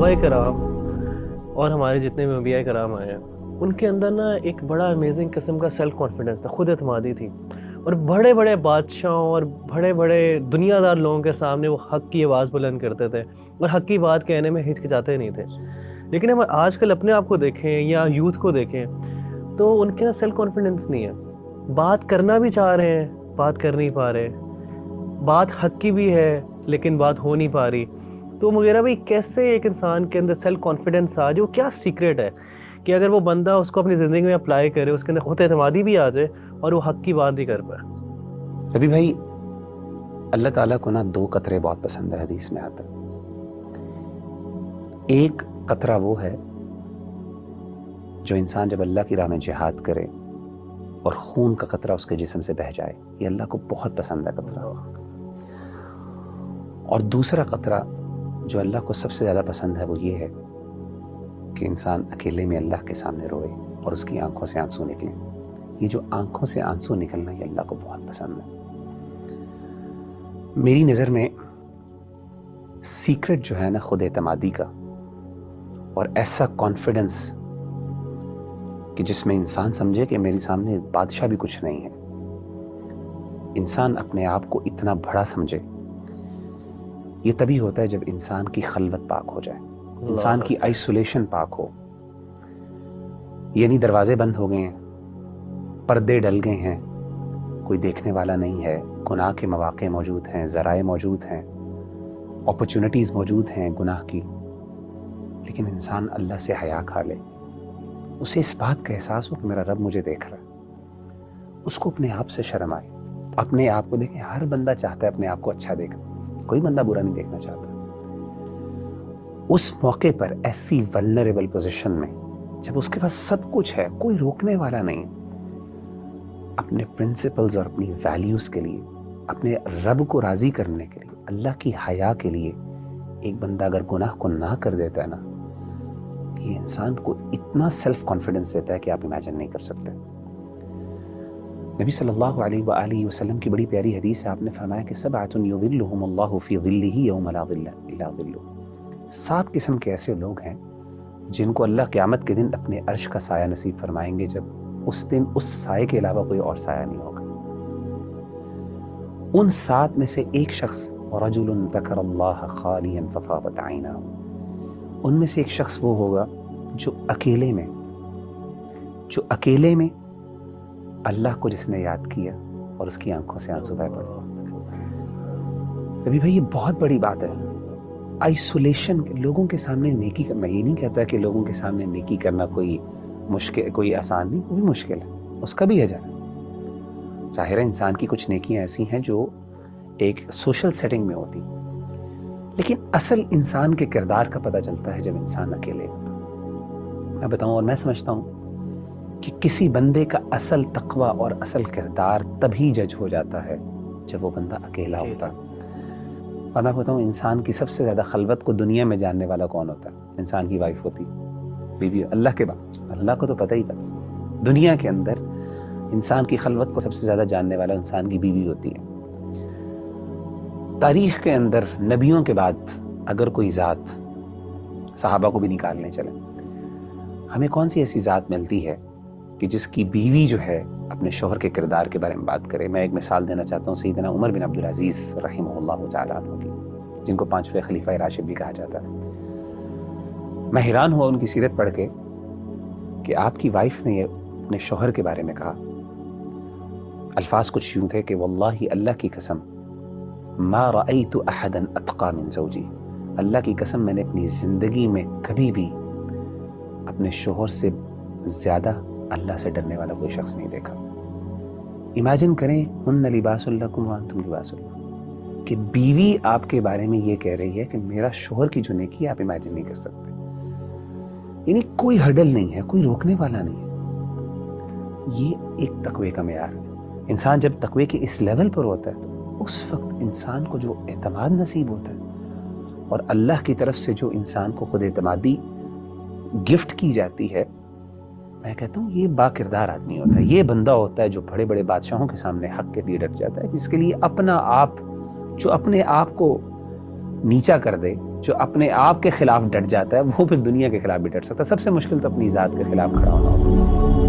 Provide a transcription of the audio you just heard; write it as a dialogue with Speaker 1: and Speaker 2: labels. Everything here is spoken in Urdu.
Speaker 1: صحابہ کرام اور ہمارے جتنے بھی انبیاء کرام آئے ہیں ان کے اندر نا ایک بڑا امیزنگ قسم کا سیلف کانفیڈنس تھا، خود اعتمادی تھی، اور بڑے بڑے بادشاہوں اور بڑے بڑے دنیا دار لوگوں کے سامنے وہ حق کی آواز بلند کرتے تھے اور حق کی بات کہنے میں ہچکچاتے نہیں تھے۔ لیکن ہم آج کل اپنے آپ کو دیکھیں یا یوتھ کو دیکھیں تو ان کے اندر سیلف کانفیڈنس نہیں ہے، بات کرنا بھی چاہ رہے ہیں بات کر نہیں پا رہے، بات حق کی بھی ہے لیکن بات ہو نہیں پا رہی۔ تو مغیرہ بھائی کیسے ایک انسان کے اندر سیلف کانفیڈنس آ جو کیا سیکریٹ ہے کہ اگر وہ بندہ اس کو اپنی زندگی میں اپلائی کرے اس کے اندر خود اعتمادی بھی آ جائے اور وہ حق کی بات بھی کر پائے؟
Speaker 2: ربی بھائی، اللہ تعالیٰ کو نا 2 قطرے بہت پسند ہے، حدیث میں آتا ہے۔ ایک قطرہ وہ ہے جو انسان جب اللہ کی راہ میں جہاد کرے اور خون کا قطرہ اس کے جسم سے بہہ جائے، یہ اللہ کو بہت پسند ہے قطرہ۔ اور دوسرا قطرہ جو اللہ کو سب سے زیادہ پسند ہے وہ یہ ہے کہ انسان اکیلے میں اللہ کے سامنے روئے اور اس کی آنکھوں سے آنسو نکلیں۔ یہ جو آنکھوں سے آنسو نکلنا یہ اللہ کو بہت پسند ہے۔ میری نظر میں سیکرٹ جو ہے نا خود اعتمادی کا اور ایسا کانفیڈنس کہ جس میں انسان سمجھے کہ میرے سامنے بادشاہ بھی کچھ نہیں ہے، انسان اپنے آپ کو اتنا بڑا سمجھے، یہ تبھی ہوتا ہے جب انسان کی خلوت پاک ہو جائے، انسان کی آئسولیشن پاک ہو، یعنی دروازے بند ہو گئے ہیں، پردے ڈل گئے ہیں، کوئی دیکھنے والا نہیں ہے، گناہ کے مواقع موجود ہیں، ذرائع موجود ہیں، اپرچونٹیز موجود ہیں گناہ کی، لیکن انسان اللہ سے حیا کھا لے، اسے اس بات کا احساس ہو کہ میرا رب مجھے دیکھ رہا ہے، اس کو اپنے آپ سے شرم آئے، اپنے آپ کو دیکھیں۔ ہر بندہ چاہتا ہے اپنے آپ کو اچھا دیکھنا، کوئی بندہ برا نہیں دیکھنا چاہتا۔ اس موقع پر ایسی ولنریبل پوزیشن میں جب اس کے پاس سب کچھ ہے، کوئی روکنے والا نہیں، اپنے پرنسپلز اور اپنی ویلیوز کے لیے، اپنے رب کو راضی کرنے کے لیے، اللہ کی حیا کے لیے ایک بندہ اگر گناہ کو نہ کر دیتا ہے نا، یہ انسان کو اتنا سیلف کانفیڈنس دیتا ہے کہ آپ امیجن نہیں کر سکتے۔ نبی صلی اللہ علیہ وآلہ وسلم کی بڑی پیاری حدیث ہے، آپ نے فرمایا کہ سبعۃ یظلھم اللہ فی ظلہ یوم لا ظل الا ظلہ۔ 7 قسم کے ایسے لوگ ہیں جن کو اللہ قیامت کے دن اپنے عرش کا سایہ نصیب فرمائیں گے، جب اس دن اس سائے کے علاوہ کوئی اور سایہ نہیں ہوگا۔ ان 7 میں سے ایک شخص رجل ذکر اللہ خالیا ففاضت عیناہ، ان میں سے ایک شخص وہ ہوگا جو اکیلے میں اللہ کو جس نے یاد کیا اور اس کی آنکھوں سے آنسو بہہ پڑے۔ ابھی بھائی یہ بہت بڑی بات ہے، آئسولیشن۔ لوگوں کے سامنے نیکی کرنا، یہ نہیں کہتا کہ لوگوں کے سامنے نیکی کرنا کوئی مشکل، کوئی آسان نہیں، وہ بھی مشکل ہے، اس کا بھی اجر ہے۔ ظاہر ہے انسان کی کچھ نیکیاں ایسی ہیں جو ایک سوشل سیٹنگ میں ہوتی، لیکن اصل انسان کے کردار کا پتہ چلتا ہے جب انسان اکیلے ہوتا ہے۔ میں بتاؤں، اور میں سمجھتا ہوں کہ کسی بندے کا اصل تقوی اور اصل کردار تبھی جج ہو جاتا ہے جب وہ بندہ اکیلا ہوتا ہے۔ اور میں بتاؤں، انسان کی سب سے زیادہ خلوت کو دنیا میں جاننے والا کون ہوتا ہے؟ انسان کی وائف ہوتی ہے، بیوی۔ اللہ کے بعد اللہ کو تو پتہ ہی پتہ، دنیا کے اندر انسان کی خلوت کو سب سے زیادہ جاننے والا انسان کی بیوی ہوتی ہے۔ تاریخ کے اندر نبیوں کے بعد اگر کوئی ذات، صحابہ کو بھی نکالنے چلے، ہمیں کون سی ایسی ذات ملتی ہے کہ جس کی بیوی جو ہے اپنے شوہر کے کردار کے بارے میں بات کرے؟ میں ایک مثال دینا چاہتا ہوں، سیدنا عمر بن عبدالعزیز رحمہ اللہ تعالیٰ عنہ کی، جن کو 5ویں خلیفہ راشد بھی کہا جاتا ہے۔ میں حیران ہوا ان کی سیرت پڑھ کے کہ آپ کی وائف نے یہ اپنے شوہر کے بارے میں کہا، الفاظ کچھ یوں تھے کہ واللہ، اللہ کی قسم، ما رأیت احدا اتقى من زوجی، اللہ کی قسم میں نے اپنی زندگی میں کبھی بھی اپنے شوہر سے زیادہ اللہ سے ڈرنے والا کوئی شخص نہیں دیکھا۔ امیجن کریں، ہن لباس لکم وانتم لباس لہن، کہ بیوی آپ کے بارے میں یہ کہہ رہی ہے کہ میرا شوہر کی جو نیکی ہے آپ امیجن نہیں کر سکتے، یعنی کوئی ہرڈل نہیں ہے، کوئی روکنے والا نہیں ہے۔ یہ ایک تقوی کا معیار ہے۔ انسان جب تقوی کے اس لیول پر ہوتا ہے تو اس وقت انسان کو جو اعتماد نصیب ہوتا ہے اور اللہ کی طرف سے جو انسان کو خود اعتمادی گفٹ کی جاتی ہے، میں کہتا ہوں یہ با کردار آدمی ہوتا ہے، یہ بندہ ہوتا ہے جو بڑے بڑے بادشاہوں کے سامنے حق کے لیے ڈٹ جاتا ہے، جس کے لیے اپنا آپ، جو اپنے آپ کو نیچا کر دے، جو اپنے آپ کے خلاف ڈٹ جاتا ہے، وہ پھر دنیا کے خلاف بھی ڈٹ سکتا ہے۔ سب سے مشکل تو اپنی ذات کے خلاف کھڑا ہونا ہوتا ہے۔